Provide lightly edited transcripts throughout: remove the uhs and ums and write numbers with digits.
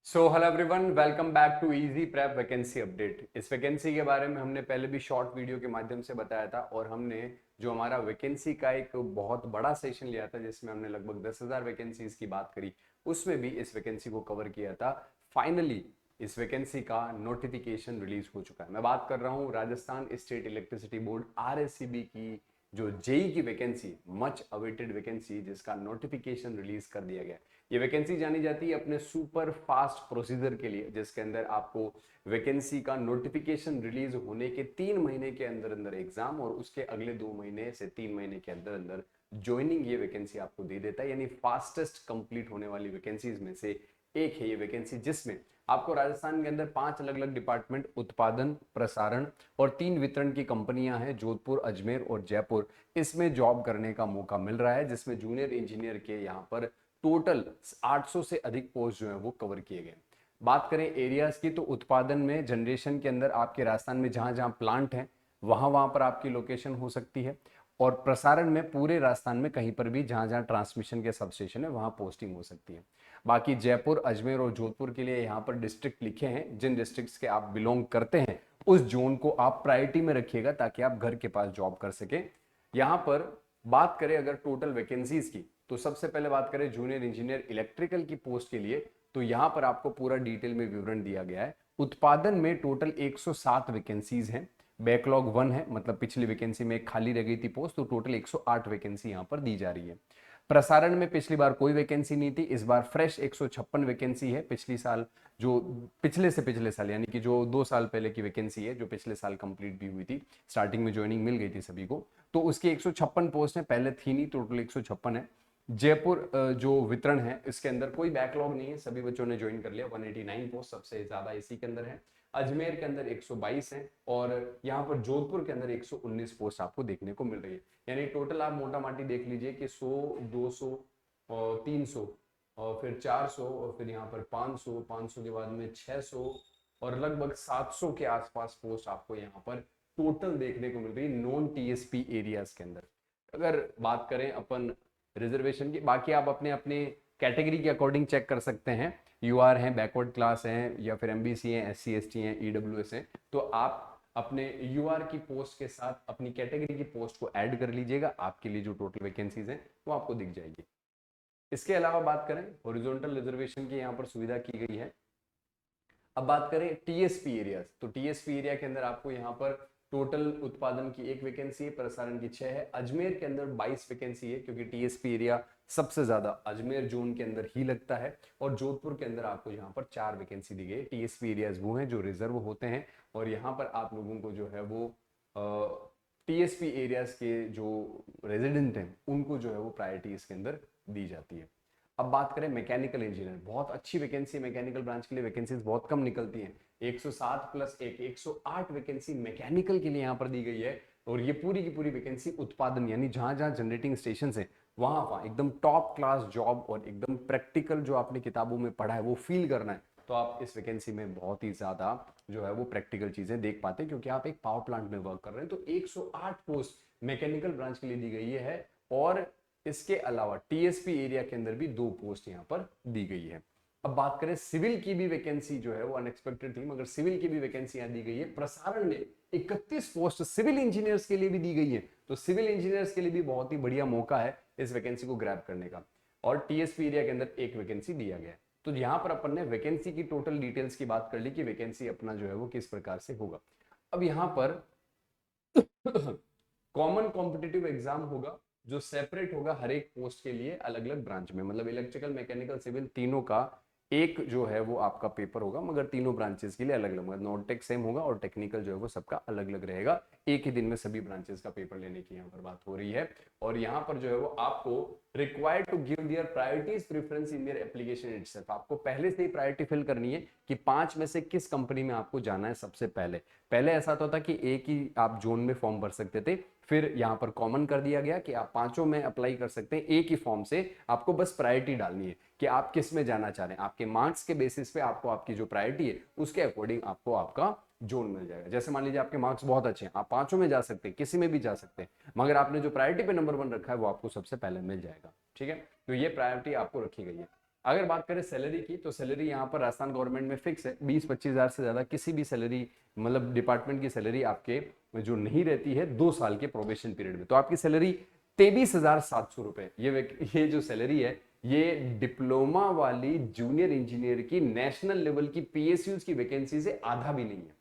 Hello everyone, welcome back to easy prep vacancy update. इस vacancy के बारे में हमने पहले भी शॉर्ट वीडियो के माध्यम से बताया था और हमने जो हमारा वैकेंसी का एक बहुत बड़ा सेशन लिया था जिसमें हमने लगभग 10,000 वैकेंसीज की बात करी, उसमें भी इस वैकेंसी को कवर किया था। फाइनली इस वैकेंसी का नोटिफिकेशन रिलीज हो चुका है। मैं बात कर रहा हूँ राजस्थान स्टेट इलेक्ट्रिसिटी बोर्ड आरएससीबी की जो जेई की वैकेंसी, मच अवेटेड वैकेंसी, जिसका नोटिफिकेशन रिलीज कर दिया गया। ये वैकेंसी जानी जाती है अपने सुपर फास्ट प्रोसीजर के लिए, जिसके अंदर आपको वैकेंसी का नोटिफिकेशन रिलीज होने के 3 महीने के अंदर अंदर एग्जाम और उसके अगले 2 महीने से 3 महीने के अंदर अंदर ज्वाइनिंग ये वैकेंसी आपको दे देता है। यानी फास्टेस्ट कंप्लीट होने वाली वैकेंसीज में से एक है ये वैकेंसी, जिसमें आपको राजस्थान के अंदर 5 अलग अलग डिपार्टमेंट, उत्पादन, प्रसारण और 3 वितरण की कंपनियां हैं, जोधपुर, अजमेर और जयपुर, इसमें जॉब करने का मौका मिल रहा है। जिसमें जूनियर इंजीनियर के यहाँ पर टोटल 800 से अधिक पोस्ट जो है वो कवर किए गए। बात करें एरियाज की, तो उत्पादन में जनरेशन के अंदर आपके राजस्थान में जहां जहां प्लांट है वहां वहां पर आपकी लोकेशन हो सकती है, और प्रसारण में पूरे राजस्थान में कहीं पर भी जहां जहां ट्रांसमिशन के सबस्टेशन है वहां पोस्टिंग हो सकती है। बाकी जयपुर, अजमेर और जोधपुर के लिए यहाँ पर डिस्ट्रिक्ट लिखे हैं, जिन डिस्ट्रिक्ट्स के आप बिलोंग करते हैं उस जोन को आप प्रायोरिटी में रखिएगा ताकि आप घर के पास जॉब कर सके। यहाँ पर बात करें अगर टोटल वैकेंसीज की, तो सबसे पहले बात करें जूनियर इंजीनियर इलेक्ट्रिकल की पोस्ट के लिए, तो यहां पर आपको पूरा डिटेल में विवरण दिया गया है। उत्पादन में टोटल 107 वैकेंसीज हैं, बैकलॉग 1 है, मतलब पिछली वैकेंसी में एक खाली रह गई थी पोस्ट, तो टोटल 108 वैकेंसी यहां पर दी जा रही है। प्रसारण में पिछली बार कोई वैकेंसी नहीं थी, इस बार फ्रेश 156 वैकेंसी है। पिछली साल जो पिछले से पिछले साल यानी कि जो 2 साल पहले की वैकेंसी है, जो पिछले साल कंप्लीट भी हुई थी, स्टार्टिंग में ज्वाइनिंग मिल गई थी सभी को, तो उसकी 156 पोस्ट है, पहले थी नहीं, टोटल 156 है। जयपुर जो वितरण है इसके अंदर कोई बैकलॉग नहीं है, सभी बच्चों ने ज्वाइन कर लिया, 189 पोस्ट सबसे ज्यादा इसी के अंदर है। अजमेर के अंदर 122 है और यहाँ पर जोधपुर के अंदर 119 पोस्ट आपको देखने को मिल रही है। यानी टोटल आप मोटा माटी देख लीजिए कि 100, 200 और 300 और फिर 400 और फिर यहाँ पर 500, 500 के बाद में 600 और लगभग 700 के आसपास पोस्ट आपको यहाँ पर टोटल देखने को मिल रही है नॉन टीएसपी एरियाज के अंदर। अगर बात करें अपन रिजर्वेशन की, बाकी आप अपने अपने कैटेगरी के अकॉर्डिंग चेक कर सकते हैं। यूआर हैं, बैकवर्ड क्लास हैं, या फिर एमबीसी हैं, एससी एसटी हैं, ईडब्ल्यूएस हैं, तो आप अपने यूआर की पोस्ट के साथ अपनी कैटेगरी की पोस्ट को ऐड कर लीजिएगा, आपके लिए जो टोटल वैकेंसीज हैं वो आपको दिख जाएगी। इसके अलावा बात करें हॉरिजॉन्टल रिजर्वेशन की यहाँ पर सुविधा की गई है। अब बात करें टीएसपी एरिया, तो टीएसपी एरिया के अंदर आपको यहाँ पर टोटल उत्पादन की 1 वैकेंसी है, प्रसारण की 6 है, अजमेर के अंदर 22 वैकेंसी है, क्योंकि टीएसपी एरिया सबसे ज्यादा अजमेर जोन के अंदर ही लगता है, और जोधपुर के अंदर आपको यहाँ पर 4 वैकेंसी दी गई है। टीएसपी एरियाज वो हैं जो रिजर्व होते हैं, और यहाँ पर आप लोगों को जो है वो टीएसपी एरियाज के जो रेजिडेंट हैं उनको जो है वो प्रायोरिटी इसके अंदर दी जाती है। अब बात करें मैकेनिकल इंजीनियर, बहुत अच्छी वैकेंसी, मैकेनिकल ब्रांच के लिए वैकेंसीज बहुत कम निकलती हैं। 107 प्लस 1 108 वैकेंसी मैकेनिकल के लिए यहाँ पर दी गई है, और ये पूरी की पूरी वैकेंसी उत्पादन, यानी जहां जहां जनरेटिंग स्टेशन है वहां वहां एकदम टॉप क्लास जॉब और एकदम प्रैक्टिकल जो आपने किताबों में पढ़ा है वो फील करना है, तो आप इस वैकेंसी में बहुत ही ज्यादा जो है वो प्रैक्टिकल चीजें देख पाते हैं, क्योंकि आप एक पावर प्लांट में वर्क कर रहे हैं। तो 108 पोस्ट मैकेनिकल ब्रांच के लिए दी गई है, और इसके अलावा टीएसपी एरिया के अंदर भी 2 पोस्ट यहां पर दी गई है। अब बात करें सिविल की भी वैकेंसी जो है वो अनएक्सपेक्टेड थी, मगर सिविल की भी वैकेंसी यहां दी गई है। प्रसारण में 31 पोस्ट सिविल इंजीनियर्स के लिए भी दी गई है, तो सिविल इंजीनियर्स के लिए भी बहुत ही बढ़िया मौका है इस वैकेंसी को ग्रैब करने का, और टीएसपी एरिया के अंदर 1 वैकेंसी दिया गया है। तो यहां पर अपन ने वैकेंसी की टोटल डिटेल्स की बात कर ली कि वैकेंसी अपना जो है वो किस प्रकार से होगा। अब यहां पर कॉमन कॉम्पिटिटिव एग्जाम होगा जो सेपरेट होगा हर एक पोस्ट के लिए अलग अलग ब्रांच में, मतलब इलेक्ट्रिकल, मैकेनिकल, सिविल तीनों का एक जो है वो आपका पेपर होगा, मगर तीनों ब्रांचेस के लिए अलग अलग, मतलब नॉन टेक सेम होगा और टेक्निकल जो है वो सबका अलग अलग रहेगा। एक ही दिन में सभी ब्रांचेस का पेपर लेने की यहाँ पर बात हो रही है, और यहाँ पर जो है वो आपको required to give their priorities preference in their application itself, आपको पहले से ही प्रायोरिटी फिल करनी है कि 5 में से किस कंपनी में आपको जाना है सबसे पहले। पहले ऐसा होता था कि एक ही आप जोन में फॉर्म भर सकते थे, फिर यहां पर कॉमन कर दिया गया कि आप 5 में अप्लाई कर सकते हैं, एक ही फॉर्म से आपको बस प्रायोरिटी डालनी है कि आप किस में जाना चाह रहे हैं, आपके मार्क्स के बेसिस पे आपको आपकी जो प्रायोरिटी है उसके अकॉर्डिंग आपको आपका जोन मिल जाएगा। जैसे मान लीजिए आपके मार्क्स बहुत अच्छे हैं, आप 5 में जा सकते हैं, किसी में भी जा सकते हैं, मगर आपने जो प्रायोरिटी पे नंबर 1 रखा है वो आपको सबसे पहले मिल जाएगा। ठीक है, तो ये प्रायोरिटी आपको रखी गई है। अगर बात करें सैलरी की, तो सैलरी यहाँ पर राजस्थान गवर्नमेंट में फिक्स है, 20-25 हजार से ज्यादा किसी भी सैलरी, मतलब डिपार्टमेंट की सैलरी आपके जो नहीं रहती है 2 साल के प्रोबेशन पीरियड में। तो आपकी सैलरी 23,700 रुपए, ये जो सैलरी है ये डिप्लोमा वाली जूनियर इंजीनियर की नेशनल लेवल की पीएसयूज की वैकेंसी से आधा भी नहीं है।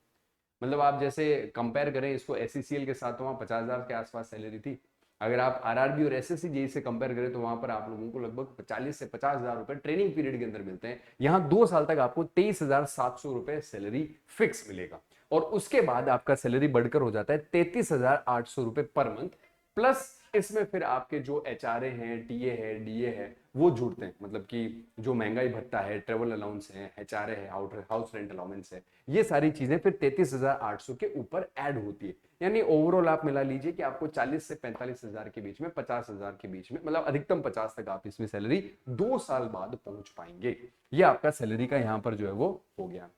मतलब आप जैसे कंपेयर करें इसको एससीसीएल के साथ, तो वहां 50,000 के आसपास सैलरी थी। अगर आप आरआरबी और एसएससी जेई से कंपेयर करें तो वहां पर आप लोगों को लगभग 40 से 50,000 रुपए ट्रेनिंग पीरियड के अंदर मिलते हैं। यहाँ 2 साल तक आपको 23,700 रुपए सैलरी फिक्स मिलेगा, और उसके बाद आपका सैलरी बढ़कर हो जाता है 33,800 रुपए पर मंथ, प्लस इसमें फिर आपके जो एचआरए हैं, टीए है, डीए है, वो जुड़ते हैं। मतलब कि जो महंगाई भत्ता है, ट्रेवल अलाउंस है, एचआरए है, हाउस रेंट अलाउंस है, ये सारी चीजें फिर 33,800 के ऊपर ऐड होती है। यानी ओवरऑल आप मिला लीजिए कि आपको 40 से 45,000 के बीच में, 50,000 के बीच में, मतलब अधिकतम 50 तक आप इसमें सैलरी 2 साल बाद पहुंच पाएंगे। ये आपका सैलरी का यहां पर जो है वो हो गया।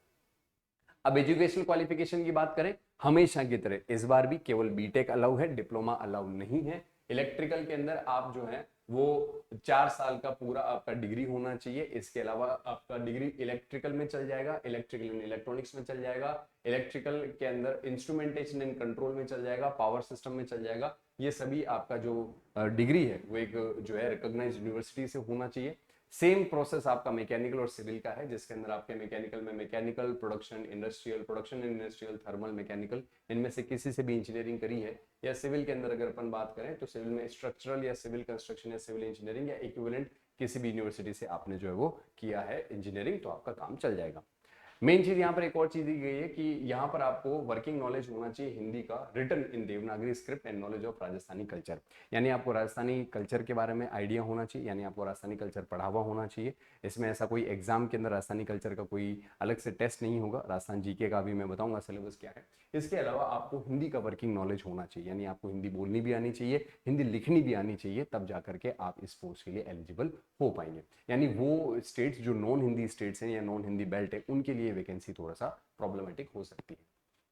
अब एजुकेशनल क्वालिफिकेशन की बात करें, हमेशा की तरह इस बार भी केवल बीटेक अलाउ है, डिप्लोमा अलाउ नहीं है। इलेक्ट्रिकल के अंदर आप जो है वो 4 साल का पूरा आपका डिग्री होना चाहिए। इसके अलावा आपका डिग्री इलेक्ट्रिकल में चल जाएगा, इलेक्ट्रिकल एंड इलेक्ट्रॉनिक्स में चल जाएगा, इलेक्ट्रिकल के अंदर इंस्ट्रूमेंटेशन एंड कंट्रोल में चल जाएगा, पावर सिस्टम में चल जाएगा। ये सभी आपका जो डिग्री है वो एक जो है रिकॉग्नाइज्ड यूनिवर्सिटी से होना चाहिए। सेम प्रोसेस आपका मैकेनिकल और सिविल का है, जिसके अंदर आपके मैकेनिकल में mechanical, production and industrial, thermal, mechanical, इनमें से किसी से भी इंजीनियरिंग करी है। या सिविल के अंदर अगर अपन बात करें तो सिविल में स्ट्रक्चरल या सिविल कंस्ट्रक्शन या सिविल इंजीनियरिंग या इक्विवेलेंट किसी भी यूनिवर्सिटी से आपने जो है वो किया है इंजीनियरिंग, तो आपका काम चल जाएगा। मेन चीज यहाँ पर एक और चीज दी गई है कि यहाँ पर आपको वर्किंग नॉलेज होना चाहिए हिंदी का, written in Devanagari script and knowledge of Rajasthani culture. यानी आपको राजस्थानी कल्चर के बारे में आइडिया होना चाहिए, यानी आपको राजस्थानी कल्चर पढ़ा हुआ होना चाहिए। इसमें ऐसा कोई एग्जाम के अंदर राजस्थानी कल्चर का कोई अलग से टेस्ट नहीं होगा, राजस्थान जीके का भी मैं बताऊंगा सिलेबस क्या है। इसके अलावा आपको हिंदी का वर्किंग नॉलेज होना चाहिए, यानी आपको हिंदी बोलनी भी आनी चाहिए, हिंदी लिखनी भी आनी चाहिए, तब जाकर के आप इस पोस्ट के लिए एलिजिबल हो पाएंगे। यानी वो स्टेट्स जो नॉन हिंदी स्टेट्स हैं या नॉन हिंदी बेल्ट है, उनके लिए वैकेंसी थोड़ा सा प्रॉब्लमेटिक हो सकती है।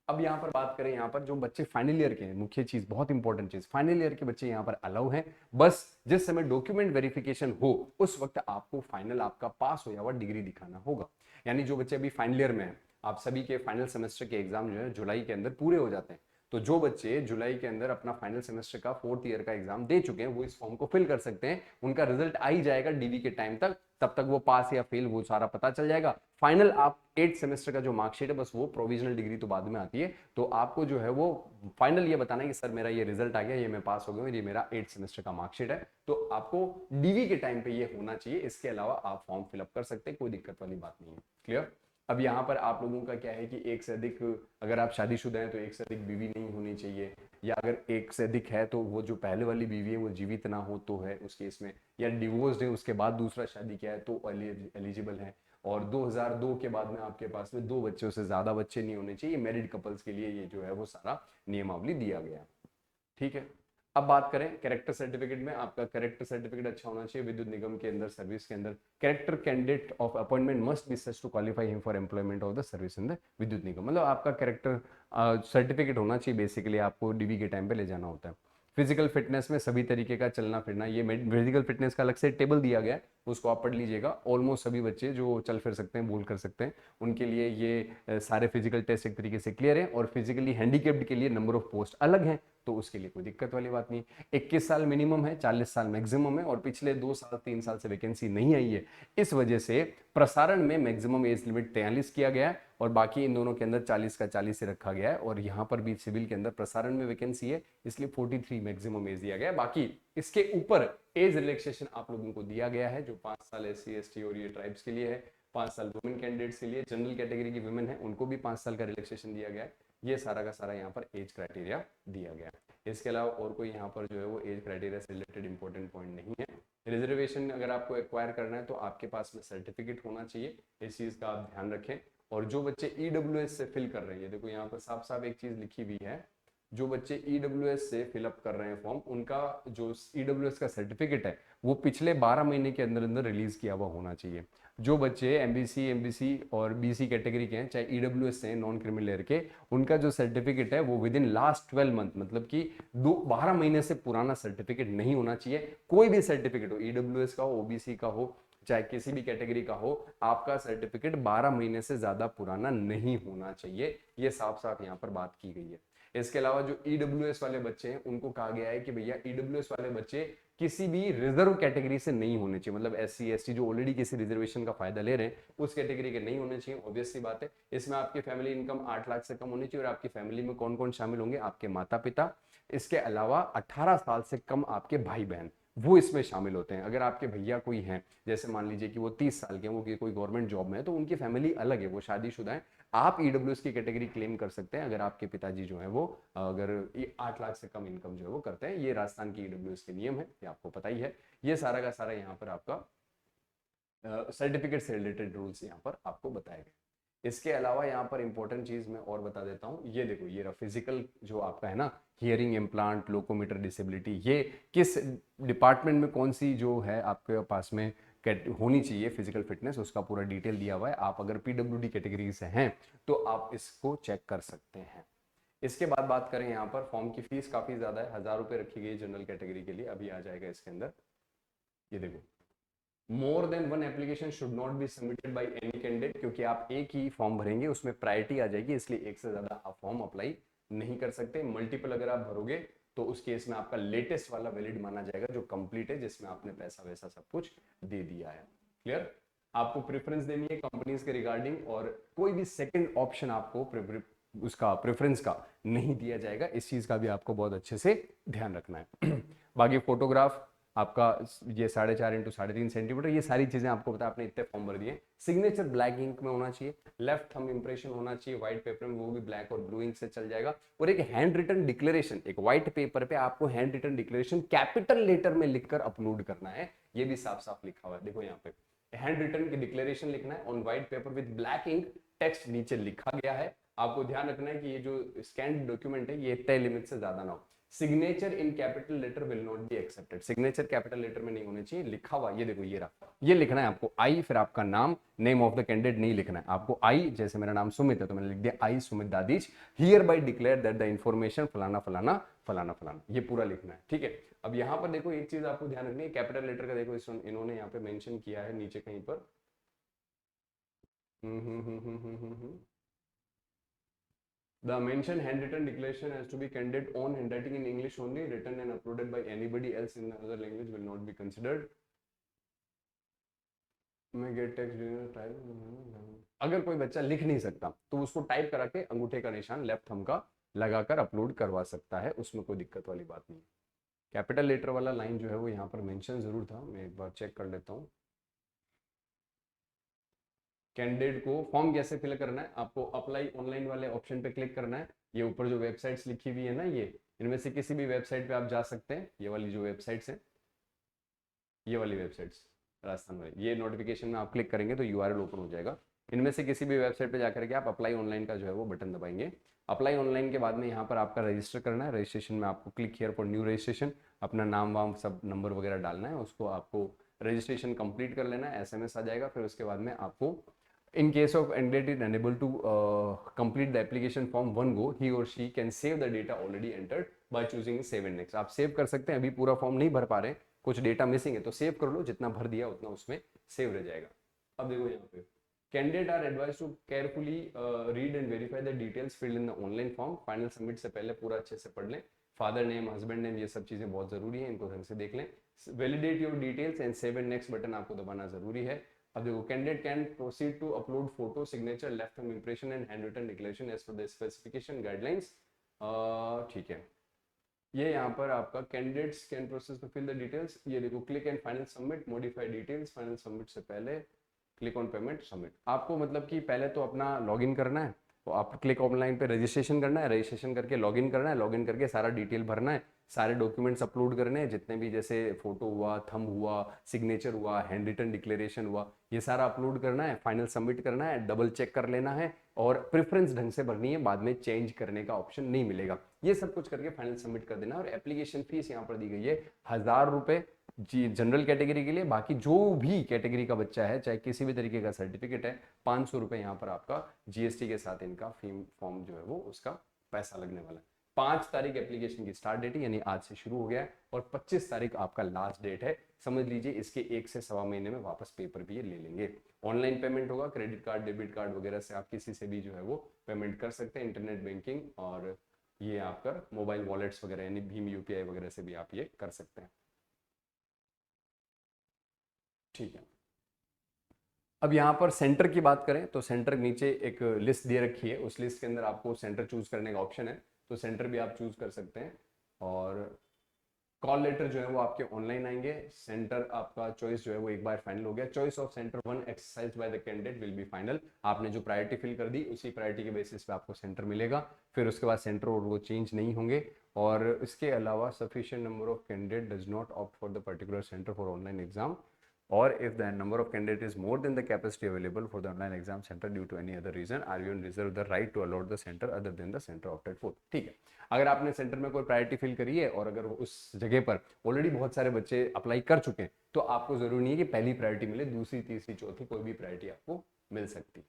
अब यहाँ पर बात करें, यहाँ पर जो बच्चे फाइनल ईयर के हैं, मुख्य चीज, बहुत इंपॉर्टेंट चीज, फाइनल ईयर के बच्चे यहाँ पर अलाउ हैं। बस जिस समय डॉक्यूमेंट वेरिफिकेशन हो उस वक्त आपको फाइनल आपका पास हो हुआ डिग्री दिखाना होगा। यानी जो बच्चे अभी फाइनल ईयर में हैं, आप सभी के फाइनल सेमेस्टर के एग्जाम जो है जुलाई के अंदर पूरे हो जाते हैं। तो जो बच्चे जुलाई के अंदर अपना फाइनल सेमेस्टर का 4th ईयर का एग्जाम दे चुके हैं, वो इस फॉर्म को फिल कर सकते हैं। उनका रिजल्ट आ ही जाएगा डीवी के टाइम तक, तब तक वो पास या फेल वो सारा पता चल जाएगा। फाइनल आप 8th सेमेस्टर का जो मार्कशीट है, बस वो प्रोविजनल डिग्री तो बाद में आती है। तो आपको जो है वो फाइनल ये बताना है कि सर मेरा ये रिजल्ट आ गया, ये मैं पास हो गया, ये मेरा 8th सेमेस्टर का मार्कशीट है। तो आपको डीवी के टाइम पे ये होना चाहिए। इसके अलावा आप फॉर्म फिलअप कर सकते हैं, कोई दिक्कत वाली बात नहीं है। क्लियर? अब यहाँ पर आप लोगों का क्या है कि एक से अधिक, अगर आप शादीशुदा हैं तो एक से अधिक बीवी नहीं होनी चाहिए, या अगर एक से अधिक है तो वो जो पहले वाली बीवी है वो जीवित ना हो तो है उस केस में, या डिवोर्स्ड है उसके बाद दूसरा शादी किया है तो एलिजिबल है। और 2002 के बाद में आपके पास में 2 बच्चों से ज्यादा बच्चे नहीं होने चाहिए। मैरिड कपल्स के लिए ये जो है वो सारा नियमावली दिया गया। ठीक है, अब बात करें कैरेक्टर सर्टिफिकेट में, आपका कैरेक्टर सर्टिफिकेट अच्छा होना चाहिए। विद्युत निगम के अंदर सर्विस के अंदर character candidate of appointment must be such to qualify him for employment of the service in the Vidyut Nigam. मतलब आपका कैरेक्टर सर्टिफिकेट होना चाहिए, बेसिकली आपको डीबी के टाइम पे ले जाना होता है। फिजिकल फिटनेस में सभी तरीके का चलना फिरना, ये फिजिकल फिटनेस का अलग से टेबल दिया गया है, उसको आप पढ़ लीजिएगा। ऑलमोस्ट सभी बच्चे जो चल फिर सकते हैं, बोल कर सकते हैं, उनके लिए ये सारे फिजिकल टेस्ट एक तरीके से क्लियर है। और फिजिकली हैंडीकेप्ड के लिए नंबर ऑफ पोस्ट अलग हैं, तो उसके लिए कोई दिक्कत वाली बात नहीं। 21 साल मिनिमम है, 40 साल मैक्सिमम है, और पिछले 2 साल 3 साल से वैकेंसी नहीं आई है। इस वजह से प्रसारण में मैक्सिमम एज लिमिट 43 किया गया है, और बाकी इन दोनों के अंदर 40 का 40 से रखा गया है। और यहाँ पर भी सिविल के अंदर प्रसारण में वैकेंसी है, इसलिए 43 मैक्सिमम एज दिया गया है। बाकी इसके ऊपर एज रिलैक्सेशन आप लोगों को दिया गया है, जो 5 साल SC ST और ये ट्राइब्स के लिए है, 5 साल वुमेन कैंडिडेट्स के लिए, जनरल कैटेगरी की वुमेन है उनको भी 5 साल का रिलैक्सेशन दिया गया है। ये सारा का सारा यहाँ पर एज क्राइटेरिया दिया गया है। इसके अलावा और कोई यहाँ पर जो है वो एज क्राइटेरिया से रिलेटेड इंपॉर्टेंट पॉइंट नहीं है। रिजर्वेशन अगर आपको एक्वायर करना है तो आपके पास में सर्टिफिकेट होना चाहिए, इस चीज का आप ध्यान रखें। और जो बच्चे EWS से फिल कर रहे हैं, देखो यहाँ पर साफ साफ एक चीज लिखी हुई है, जो बच्चे EWS से फिलअप कर रहे हैं फॉर्म, उनका जो EWS का सर्टिफिकेट है वो पिछले 12 महीने के अंदर अंदर रिलीज किया हुआ होना चाहिए। जो बच्चे MBC और BC कैटेगरी के हैं, चाहे EWS से नॉन क्रिमिनल लेयर के, उनका जो सर्टिफिकेट है वो विद इन लास्ट 12 मंथ, मतलब कि 12 महीने से पुराना सर्टिफिकेट नहीं होना चाहिए। कोई भी सर्टिफिकेट हो, EWS का हो, OBC का हो, चाहे किसी भी कैटेगरी का हो, आपका सर्टिफिकेट 12 महीने से ज्यादा पुराना नहीं होना चाहिए। ये साफ साफ यहाँ पर बात की गई है। इसके अलावा जो ईडब्ल्यूएस वाले बच्चे हैं उनको कहा गया है कि भैया ईडब्ल्यूएस वाले बच्चे किसी भी रिजर्व कैटेगरी से नहीं होने चाहिए, मतलब एससी एसटी जो ऑलरेडी किसी रिजर्वेशन का फायदा ले रहे हैं उस कैटेगरी के नहीं होने चाहिए। ऑब्वियस सी बात है, इसमें आपकी फैमिली इनकम 8 लाख से कम होनी चाहिए। और आपकी फैमिली में कौन कौन शामिल होंगे? आपके माता पिता, इसके अलावा 18 साल से कम आपके भाई बहन, वो इसमें शामिल होते हैं। अगर आपके भैया कोई हैं, जैसे मान लीजिए कि वो 30 साल के हैं, वो कोई गवर्नमेंट जॉब में है, तो उनकी फैमिली अलग है, वो शादीशुदा है, आप ईडब्ल्यूएस की कैटेगरी क्लेम कर सकते हैं अगर आपके पिताजी जो है वो अगर 8 लाख से कम इनकम जो है वो करते हैं। ये राजस्थान की ईडब्ल्यूएस के नियम है, ये आपको पता ही है। ये सारा का सारा यहाँ पर आपका सर्टिफिकेट से रिलेटेड रूल्स यहाँ पर आपको बताए गए। इसके अलावा यहाँ पर इंपॉर्टेंट चीज मैं और बता देता हूँ, ये देखो, ये रहा फिजिकल जो आपका है ना, हियरिंग इम्प्लांट, लोकोमीटर डिसेबिलिटी, ये किस डिपार्टमेंट में कौन सी जो है आपके पास में होनी चाहिए फिजिकल फिटनेस, उसका पूरा डिटेल दिया हुआ है। आप अगर पीडब्ल्यूडी कैटेगरी से हैं तो आप इसको चेक कर सकते हैं। इसके बाद बात करें यहाँ पर, फॉर्म की फीस काफी ज्यादा है, 1000 रुपए रखी गई जनरल कैटेगरी के लिए। अभी आ जाएगा इसके अंदर, ये देखो, more than one application should not be submitted by any candidate, क्योंकि आप एक ही फॉर्म भरेंगे उसमें प्रायोरिटी आ जाएगी, इसलिए एक से ज्यादा आप फॉर्म अप्लाई नहीं कर सकते। मल्टीपल अगर आप भरोगे तो उस केस में आपका लेटेस्ट वाला वैलिड माना जाएगा जो कंप्लीट है, जिसमें आपने पैसा वैसा सब कुछ दे दिया है। क्लियर? आपको प्रेफरेंस देनी है कंपनीज के रिगार्डिंग, और कोई भी सेकंड ऑप्शन आपको उसका प्रेफरेंस का नहीं दिया जाएगा। इस चीज का भी आपको बहुत अच्छे से ध्यान रखना है। बाकी फोटोग्राफ आपका ये 4.5 इंटू 3.5 सेंटीमीटर, ये सारी चीजें आपको पता है, आपने इतने फॉर्म भर दिए। सिग्नेचर ब्लैक इंक में होना चाहिए, लेफ्ट थंब इंप्रेशन होना चाहिए व्हाइट पेपर में, वो भी ब्लैक और ब्लू इंक से चल जाएगा। और एक हैंड रिटन डिक्लेरेशन, एक व्हाइट पेपर पे आपको hand written declaration capital letter में लिखकर अपलोड करना है। ये भी साफ साफ लिखा हुआ है, देखो यहाँ पे हैंड रिटन की डिक्लेरेशन लिखना है on white paper with black ink, text नीचे लिखा गया है। आपको ध्यान रखना है कि ये जो स्कैन्ड डॉक्यूमेंट है ये तय लिमिट से ज्यादा ना हो। Signature in capital letter will not be accepted, signature capital letter में नहीं होने चाहिए। लिखा हुआ ये देखो, ये रहा, ये लिखना है आपको आई, फिर आपका नाम, नेम ऑफ द कैंडिडेट नहीं लिखना है आपको। आई, जैसे मेरा नाम सुमित है तो मैंने लिख दिया I Sumit Dadhich, hereby declare that the information फलाना फलाना फलाना फलाना, ये पूरा लिखना है। ठीक है, अब यहाँ पर देखो एक चीज आपको ध्यान रखनी है, कैपिटल लेटर का देखो इन्होंने यहाँ पे मेंशन किया है नीचे कहीं पर। The mentioned handwritten declaration has to be candid on handwriting in English only, written and uploaded by anybody else in another language will not be considered. मैं गेट टेक्स्ट टाइप, अगर कोई बच्चा लिख नहीं सकता तो उसको टाइप करा के अंगूठे का निशान लेफ्ट थंब का लगाकर अपलोड करवा सकता है, उसमें कोई दिक्कत वाली बात नहीं है। कैपिटल लेटर वाला लाइन जो है वो यहाँ पर मेंशन जरूर था, मैं एक बार चेक कर लेता हूँ। कैंडिडेट को फॉर्म कैसे फिल करना है, आपको अप्लाई ऑनलाइन वाले ऑप्शन पे क्लिक करना है। ये ऊपर जो वेबसाइट्स लिखी हुई है ना, ये इनमें से किसी भी वेबसाइट पे आप जा सकते हैं। ये वाली जो वेबसाइट्स है, ये वाली वेबसाइट्स राजस्थान वाली, ये नोटिफिकेशन में आप क्लिक करेंगे तो यूआरएल ओपन हो जाएगा। इनमें से किसी भी वेबसाइट पे जाकर के आप अप्लाई ऑनलाइन का जो है वो बटन दबाएंगे। अप्लाई ऑनलाइन के बाद में यहाँ पर आपका रजिस्टर करना है। रजिस्ट्रेशन में आपको click here for new registration, अपना नाम वाम सब नंबर वगैरह डालना है, उसको आपको रजिस्ट्रेशन कंप्लीट कर लेना है, एसएमएस आ जाएगा। फिर उसके बाद में आपको in case of candidate is unable to complete the application form one go, he or she can save the data already entered by choosing save and next। आप सेव कर सकते हैं, अभी पूरा फॉर्म नहीं भर पा रहे, कुछ डेटा मिसिंग है तो सेव कर लो, जितना भर दिया उतना उसमें सेव रह जाएगा। अब देखो यहाँ पे candidate are advise to carefully read and verify the details filled in the online form, final submit से पहले पूरा अच्छे से पढ़ लें। फादर नेम, हस्बैंड नेम, ये सब चीजें बहुत जरूरी है, इनको ढंग से देख लें। Validate your details and save and next button आपको दबाना जरूरी है। अब देखो candidate can proceed to upload photo, signature, left thumb impression and hand written declaration as per the specification guidelines. ठीक है, ये यहाँ पर आपका candidates can process to fill the details. ये देखो click and final submit, modify details, final submit से पहले क्लिक ऑन पेमेंट सबमिट। आपको मतलब कि पहले तो अपना लॉगिन करना है, तो आप क्लिक ऑनलाइन पे रजिस्ट्रेशन करना है, रजिस्ट्रेशन करके लॉगिन करना है, लॉगिन करके सारा डिटेल भरना है, सारे डॉक्यूमेंट्स अपलोड करने हैं, जितने भी जैसे फोटो हुआ, थंब हुआ, सिग्नेचर हुआ, हैंड रिटन डिक्लेरेशन हुआ, ये सारा अपलोड करना है, फाइनल सबमिट करना है, डबल चेक कर लेना है, और प्रेफरेंस ढंग से भरनी है, बाद में चेंज करने का ऑप्शन नहीं मिलेगा। ये सब कुछ करके फाइनल सबमिट कर देना। और एप्लीकेशन फीस यहाँ पर दी गई है 1000 रुपए जी जनरल कैटेगरी के लिए। बाकी जो भी कैटेगरी का बच्चा है, चाहे किसी भी तरीके का सर्टिफिकेट है, 500 रुपए यहाँ पर आपका जीएसटी के साथ इनका फॉर्म जो है वो उसका पैसा लगने वाला है। 5 तारीख एप्लीकेशन की स्टार्ट डेट है, यानी आज से शुरू हो गया है, और 25 तारीख आपका लास्ट डेट है। समझ लीजिए इसके 1 से 1.25 महीने में वापस पेपर भी ये ले लेंगे। ऑनलाइन पेमेंट होगा, क्रेडिट कार्ड, डेबिट कार्ड वगैरह से आप किसी से भी जो है वो पेमेंट कर सकते हैं, इंटरनेट बैंकिंग, और ये आपका मोबाइल वॉलेट्स वगैरह यानी भीम यूपीआई वगैरह से भी आप ये कर सकते हैं। ठीक है। अब यहाँ पर सेंटर की बात करें तो सेंटर नीचे एक लिस्ट दे रखी है, उस लिस्ट के अंदर आपको सेंटर चूज करने का ऑप्शन है, तो सेंटर भी आप चूज कर सकते हैं। और कॉल लेटर जो है वो आपके ऑनलाइन आएंगे। सेंटर आपका चॉइस जो है वो एक बार फाइनल हो गया। Choice of centre one exercise by the candidate will be final. आपने जो प्रायोरिटी फिल कर दी उसी प्रायोरिटी के बेसिस पे आपको सेंटर मिलेगा। फिर उसके बाद सेंटर और वो चेंज नहीं होंगे। और इसके अलावा sufficient number of candidate does not opt for the particular centre for online exam, or if the number of candidate is more than the capacity available for the online exam center due to any other reason, are you reserve the right to allot the center other than the center opted for। ठीक है, अगर आपने centre में कोई priority fill करी है और अगर उस जगह पर ऑलरेडी बहुत सारे बच्चे अप्लाई कर चुके हैं, तो आपको जरूरी नहीं है कि पहली प्रायोरिटी मिले, दूसरी तीसरी चौथी कोई भी प्रायोरिटी आपको मिल सकती है।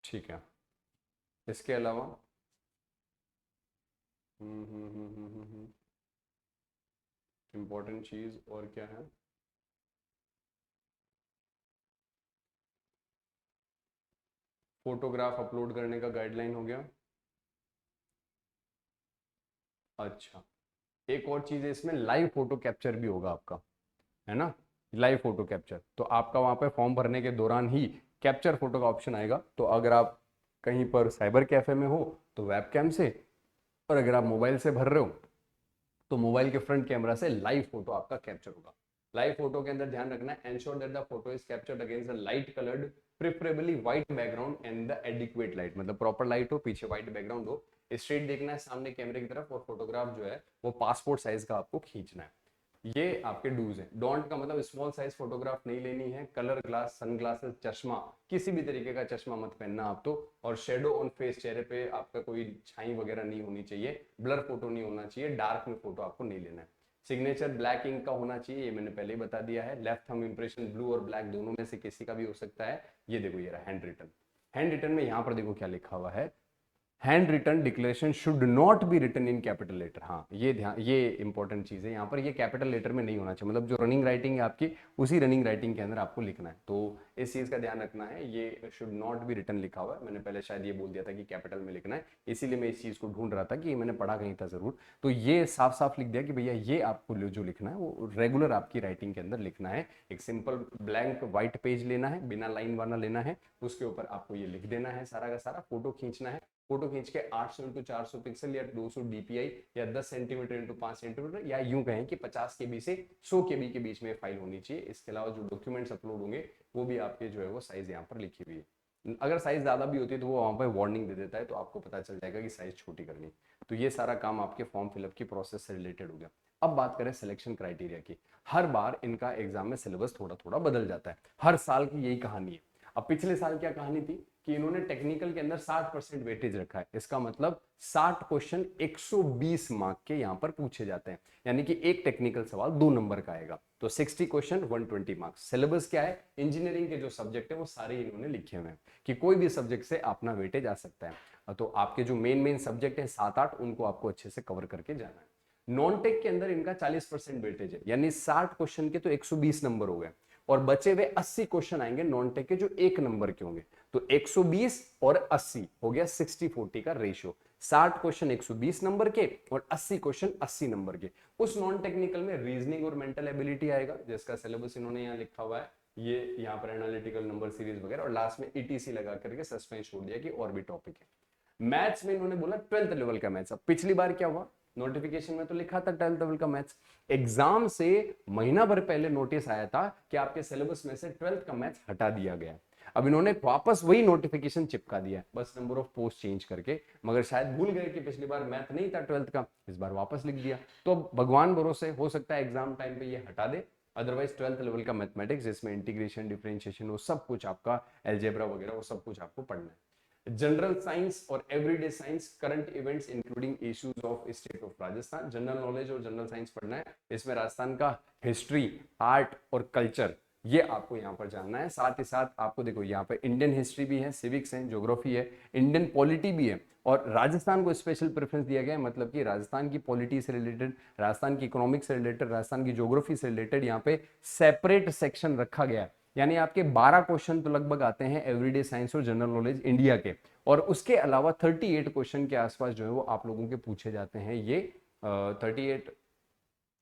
ठीक है, इसके अलावा इम्पोर्टेंट चीज और क्या है? फोटोग्राफ अपलोड करने का गाइडलाइन हो गया। अच्छा, एक और चीज है इसमें, लाइव फोटो कैप्चर भी होगा आपका, है ना। लाइव फोटो कैप्चर, तो आपका वहां पे फॉर्म भरने के दौरान ही कैप्चर फोटो का ऑप्शन आएगा। तो अगर आप कहीं पर साइबर कैफे में हो तो वेबकैम से, और अगर आप मोबाइल से भर रहे हो तो मोबाइल के फ्रंट कैमरा से लाइव फोटो आपका कैप्चर होगा। लाइव फोटो के अंदर ध्यान रखना है, ensure that the photo is captured against the light coloured preferably white background and the adequate light, मतलब प्रॉपर लाइट हो, पीछे व्हाइट बैकग्राउंड हो, स्ट्रेट देखना है सामने कैमरे की तरफ, और फोटोग्राफ जो है वो पासपोर्ट साइज का आपको खींचना है। ये आपके डूज हैं। डोंट का मतलब स्मॉल साइज फोटोग्राफ नहीं लेनी है, कलर ग्लास, सनग्लासेस, चश्मा, किसी भी तरीके का चश्मा मत पहनना आप तो, और शेडो ऑन फेस, चेहरे पे आपका कोई छाई वगैरह नहीं होनी चाहिए, ब्लर फोटो नहीं होना चाहिए, डार्क में फोटो आपको नहीं लेना है। सिग्नेचर ब्लैक इंक का होना चाहिए, ये मैंने पहले ही बता दिया है। लेफ्ट थंब इंप्रेशन ब्लू और ब्लैक दोनों में से किसी का भी हो सकता है। ये देखो ये रहा हैंड रिटन। हैंड रिटन में यहाँ पर देखो क्या लिखा हुआ है, hand written declaration should not be written in capital letter. हाँ ये ध्यान, ये इंपॉर्टेंट चीज है, यहाँ पर ये कैपिटल लेटर में नहीं होना चाहिए, मतलब जो रनिंग राइटिंग है आपकी उसी रनिंग राइटिंग के अंदर आपको लिखना है, तो इस चीज का ध्यान रखना है। ये शुड नॉट बी रिटन लिखा हुआ है, मैंने पहले शायद ये बोल दिया था कि कैपिटल में लिखना है, इसीलिए मैं इस चीज को ढूंढ रहा था कि मैंने पढ़ा कहीं था जरूर। तो ये साफ साफ लिख दिया कि भैया ये आपको जो लिखना है वो रेगुलर आपकी राइटिंग के अंदर लिखना है। एक सिंपल ब्लैंक व्हाइट पेज लेना है, बिना लाइन वाला लेना है, उसके ऊपर आपको ये लिख देना है सारा का सारा, फोटो खींचना है। फोटो खींच के 800 इंटू 400 पिक्सल या 200 डीपीआई या 10 सेंटीमीटर इंटू 5 सेंटीमीटर, या यूं कहें कि 50 केबी से 100 केबी के बीच में फाइल होनी चाहिए। इसके अलावा जो डॉक्यूमेंट्स अपलोड होंगे वो भी आपके जो है वो साइज यहाँ पर लिखी हुई है। अगर साइज ज्यादा भी होती है तो वो वहां पर वार्निंग दे देता है, तो आपको पता चल जाएगा कि साइज छोटी करनी है। तो ये सारा काम आपके फॉर्म फिलअप की प्रोसेस से रिलेटेड हो गया। अब बात करें सिलेक्शन क्राइटेरिया की। हर बार इनका एग्जाम में सिलेबस थोड़ा थोड़ा बदल जाता है, हर साल की यही कहानी है। अब पिछले साल क्या कहानी थी कि इन्होंने टेक्निकल के अंदर 60% वेटेज रखा है, इसका मतलब 60 क्वेश्चन 120 मार्क के यहां पर पूछे जाते हैं, यानी कि एक टेक्निकल सवाल 2 नंबर का आएगा, तो 60 क्वेश्चन 120 मार्क्स। सिलेबस क्या है, इंजीनियरिंग के जो सब्जेक्ट है वो सारे इन्होंने लिखे हुए हैं कि कोई भी सब्जेक्ट से अपना वेटेज आ सकता है। तो आपके जो मेन मेन सब्जेक्ट है 7-8, उनको आपको अच्छे से कवर करके जाना है। नॉन टेक के अंदर इनका 40% वेटेज है, यानी 60 क्वेश्चन के तो 120 नंबर हो गए, और बचे हुए 80 क्वेश्चन आएंगे नॉन टेक के जो 1 नंबर के होंगे। तो 120 और 80 हो गया 60-40 का रेशियो। 60 क्वेश्चन 120 नंबर के और 80 क्वेश्चन 80 नंबर के। उस नॉन टेक्निकल में रीजनिंग और मेंटल एबिलिटी आएगा, जिसका सिलेबस इन्होंने यहाँ लिखा हुआ है, ये यहाँ पर एनालिटिकल नंबर सीरीज वगैरह, और लास्ट में ईटीसी लगा करके सस्पेंस छोड़ दिया कि और भी टॉपिक है। मैथ्स में इन्होंने बोला 12th लेवल का मैथ्स। अब पिछली बार क्या हुआ, नोटिफिकेशन में तो लिखा था 12th लेवल का मैथ्स, एग्जाम से महीना भर पहले नोटिस आया था कि आपके सिलेबस में से 12th का मैथ्स हटा दिया गया। अब इन्होंने वापस वही नोटिफिकेशन चिपका दिया, बस नंबर ऑफ पोस्ट चेंज करके, मगर शायद भूल गए कि पिछली बार मैथ नहीं था 12th का, इस बार वापस लिख दिया। तो भगवान भरोसे, हो सकता है एग्जाम टाइम पे ये हटा दे, अदरवाइज 12th लेवल का मैथमेटिक्स जिसमें इंटीग्रेशन, डिफरेंशिएशन, वो सब कुछ आपका, एलजेब्रा वगैरह, वो सब कुछ आपको पढ़ना है। जनरल साइंस और everyday science, current events including issues of state of Rajasthan, general knowledge और जनरल साइंस पढ़ना है। इसमें राजस्थान का हिस्ट्री, आर्ट और कल्चर, ये आपको यहाँ पर जानना है। साथ ही साथ आपको देखो यहाँ पर इंडियन हिस्ट्री भी है, सिविक्स है, ज्योग्राफी है, इंडियन पॉलिटी भी है, और राजस्थान को स्पेशल प्रेफरेंस दिया गया है, मतलब कि राजस्थान की पॉलिटी से रिलेटेड, राजस्थान की इकोनॉमिक्स से रिलेटेड, राजस्थान की ज्योग्राफी से रिलेटेड यहाँ पे सेपरेट सेक्शन रखा गया है। यानी आपके 12 क्वेश्चन तो लगभग आते हैं एवरीडे साइंस और जनरल नॉलेज इंडिया के, और उसके अलावा 38 क्वेश्चन के आसपास जो है वो आप लोगों के पूछे जाते हैं। ये 38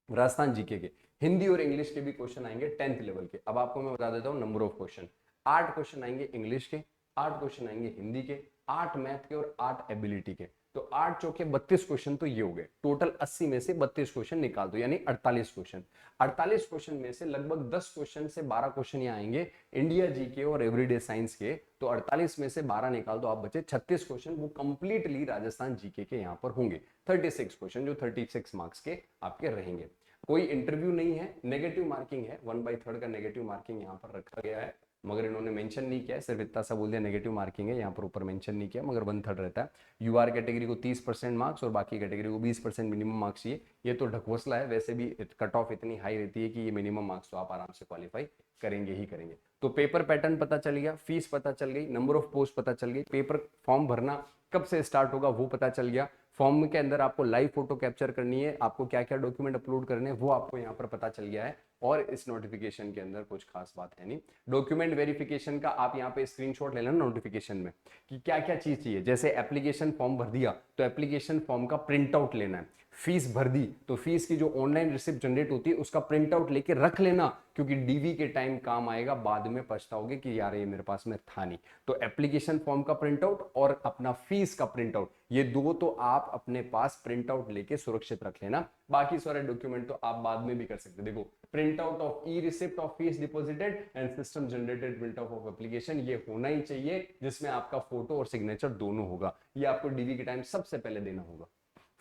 राजस्थान जीके के, हिंदी और इंग्लिश के भी क्वेश्चन आएंगे 10th लेवल के। अब आपको मैं बता देता हूँ नंबर ऑफ क्वेश्चन, 8 क्वेश्चन आएंगे इंग्लिश के, 8 क्वेश्चन आएंगे हिंदी के, 8 मैथ के और 8 एबिलिटी के। तो 8 चौके 32 क्वेश्चन तो ये हो गए। टोटल 80 में से 32 क्वेश्चन निकाल दो, यानी 48 क्वेश्चन। 48 क्वेश्चन में से लगभग 10 क्वेश्चन से 12 क्वेश्चन यहाँ आएंगे इंडिया जीके और एवरीडे साइंस के। तो 48 में से 12 निकाल दो, आप बचे 36 क्वेश्चन, वो कंप्लीटली राजस्थान जीके के यहाँ पर होंगे। 36 क्वेश्चन जो 36 मार्क्स के आपके रहेंगे। कोई इंटरव्यू नहीं है, नेगेटिव मार्किंग है, 1/3 का नेगेटिव मार्किंग यहाँ पर रखा गया है, मगर इन्होंने मेंशन नहीं किया है, सिर्फ इतना सा बोल दिया नेगेटिव मार्किंग है, यहाँ पर ऊपर मेंशन नहीं किया, मगर 1/3 रहता है। यूआर कैटेगरी को 30% मार्क्स और बाकी कैटेगरी को 20% मिनिमम मार्क्स चाहिए। ये तो ढकोसला है, वैसे भी कट ऑफ इतनी हाई रहती है कि ये मिनिमम मार्क्स तो आप आराम से क्वालिफाई करेंगे ही करेंगे। तो पेपर पैटर्न पता चल गया, फीस पता चल गई, नंबर ऑफ पोस्ट पता चल गई, पेपर फॉर्म भरना कब से स्टार्ट होगा वो पता चल गया, फॉर्म के अंदर आपको लाइव फोटो कैप्चर करनी है, आपको क्या क्या डॉक्यूमेंट अपलोड करने हैं वो आपको यहाँ पर पता चल गया है। और इस नोटिफिकेशन के अंदर कुछ खास बात है नहीं। डॉक्यूमेंट वेरिफिकेशन का आप यहाँ पे स्क्रीनशॉट ले लेना नोटिफिकेशन में कि क्या क्या चीज चाहिए। जैसे एप्लीकेशन फॉर्म भर दिया तो एप्लीकेशन फॉर्म का प्रिंट आउट लेना है, फीस भर दी तो फीस की जो ऑनलाइन रिसिप्ट जनरेट होती है उसका प्रिंट आउट लेके रख लेना, क्योंकि डीवी के टाइम काम आएगा, बाद में पछताओगे कि यार ये मेरे पास में था नहीं। तो एप्लीकेशन फॉर्म का प्रिंट आउट और अपना फीस का प्रिंट आउट, ये दो तो आप अपने पास प्रिंट आउट लेके सुरक्षित रख लेना। बाकी सारे डॉक्यूमेंट तो आप बाद में भी कर सकते। देखो, print out of E receipt of fees deposited and system generated print out of application, ये होना ही चाहिए, जिसमें आपका फोटो और सिग्नेचर दोनों होगा। ये आपको डीवी के टाइम सबसे पहले देना होगा।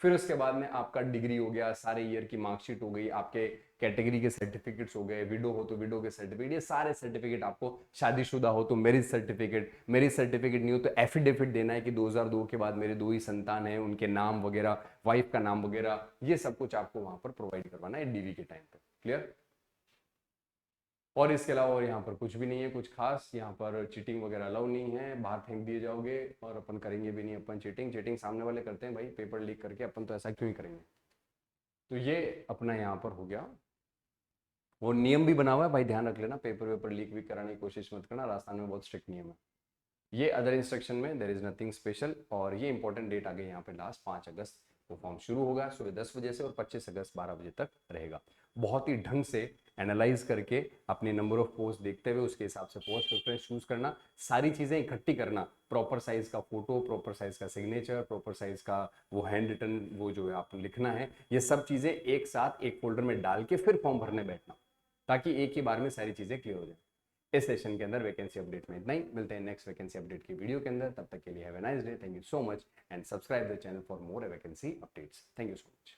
फिर उसके बाद में आपका डिग्री हो गया, सारे ईयर की मार्कशीट हो गई, आपके कैटेगरी के सर्टिफिकेट्स हो गए, विडो हो तो विडो के सर्टिफिकेट, ये सारे सर्टिफिकेट आपको, शादीशुदा हो तो मैरिज सर्टिफिकेट, मैरिज सर्टिफिकेट नहीं हो तो एफिडेविट देना है कि 2002 के बाद मेरे 2 ही संतान हैं, उनके नाम वगैरह, वाइफ का नाम वगैरह, ये सब कुछ आपको वहां पर प्रोवाइड करवाना है डीवी के टाइम पे। क्लियर? और इसके अलावा और यहाँ पर कुछ भी नहीं है कुछ खास। यहाँ पर चीटिंग वगैरह अलाउ नहीं है, बाहर फेंक दिए जाओगे, और अपन करेंगे भी नहीं। अपन चीटिंग चीटिंग सामने वाले करते हैं भाई, पेपर लीक करके, अपन तो ऐसा क्यों ही करेंगे। तो ये अपना यहाँ पर हो गया। वो नियम भी बना हुआ है भाई, ध्यान रख लेना, पेपर वेपर लीक भी कराने की कोशिश मत करना, राजस्थान में बहुत स्ट्रिक्ट नियम है। ये अदर इंस्ट्रक्शन में देयर इज नथिंग स्पेशल। और ये इंपॉर्टेंट डेट आ गई यहाँ पे लास्ट 5 अगस्त वो फॉर्म शुरू होगा सुबह 10 बजे से, और 25 अगस्त 12 बजे तक रहेगा। बहुत ही ढंग से एनालाइज करके अपने नंबर ऑफ पोस्ट देखते हुए उसके हिसाब से पोस्ट प्रेफरेंस चूज करना, सारी चीजें इकट्ठी करना, प्रॉपर साइज का फोटो, प्रॉपर साइज का सिग्नेचर, प्रॉपर साइज का वो हैंड रिटन वो जो है आपको लिखना है, ये सब चीजें एक साथ एक फोल्डर में डाल के फिर फॉर्म भरने बैठना, ताकि एक ही बार में सारी चीजें क्लियर हो जाए। इस सेशन के अंदर वैकेंसी अपडेट में इतना ही। मिलते हैं नेक्स्ट वैकेंसी अपडेट की वीडियो के अंदर, तब तक के लिए have a nice day, thank you so much and subscribe the channel for more vacancy updates. Thank you so much.